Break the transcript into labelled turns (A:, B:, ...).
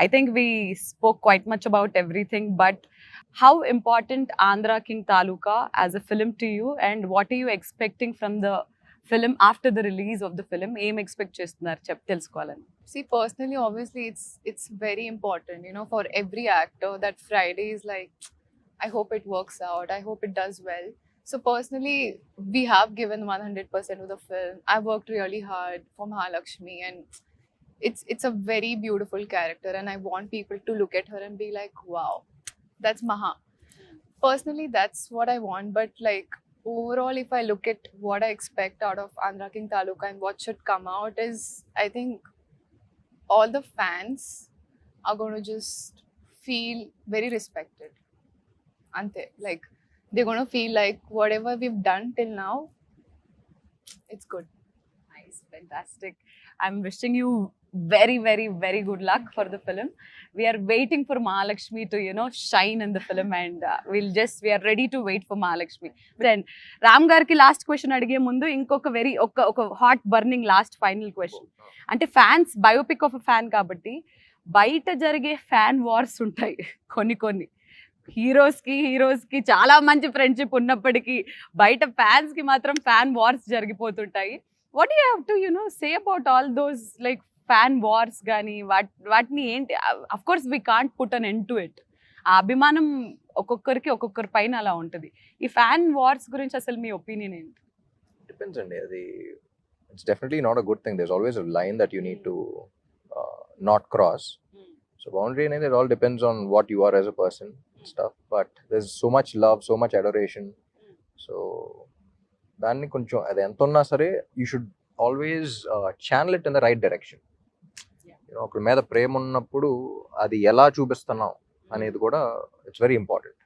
A: I think we spoke quite much about everything, but how important Andhra King Taluka as a film to you, and what are you expecting from the film after the release of the film? Aim expect చేస్తున్నారు తెలుసుకోవాలని.
B: See, personally, obviously, it's very important, you know, for every actor that Friday is like, I hope it works out. I hope it does well. So personally, we have given 100% of the film. I worked really hard for Mahalakshmi, and it's a very beautiful character, and I want people to look at her and be like, wow, that's Maha. Personally, that's what I want. But like overall, if I look at what I expect out of Andhra King Taluka and what should come out is, I think all the fans are going to just feel very respected. Ante, like they're going to feel like whatever we've done till now, it's good.
A: Nice, fantastic. I'm wishing you very, very, very good luck for the film. We are waiting for Mahalakshmi to, shine in the film, and we are ready to wait for Mahalakshmi. Then, Ram Garki last question అడిగే ముందు ఇంకొక very ఒక hot burning last final question. అంటే fans biopic of fan కాబట్టి బయట జరిగే fan wars ఉంటాయి కొన్ని హీరోస్కి చాలా మంచి ఫ్రెండ్షిప్ ఉన్నప్పటికీ బయట ఫ్యాన్స్కి మాత్రం ఫ్యాన్ వార్స్ జరిగిపోతుంటాయి. What you have to say about all those like fan wars కానీ వాటిని ఏంటి? Of course we can't put an end to it. ఆ అభిమానం ఒక్కొక్కరి పైన అలా ఉంటుంది. ఈ ఫ్యాన్ వార్స్ గురించి అసలు మీ ఒపీనియన్ ఏంటి?
C: డిపెండ్స్ అండి. అది it's definitely not a good thing. There is always a line that you need to not cross. So boundary అనేది it all depends on what you are as a person stuff, but there's so much love, so much adoration. So దాన్ని కొంచెం అది ఎంత ఉన్నా సరే you should always channel it in the right direction. ఒకరి మీద ప్రేమ ఉన్నప్పుడు అది ఎలా చూపిస్తున్నాం అనేది కూడా ఇట్స్ వెరీ ఇంపార్టెంట్.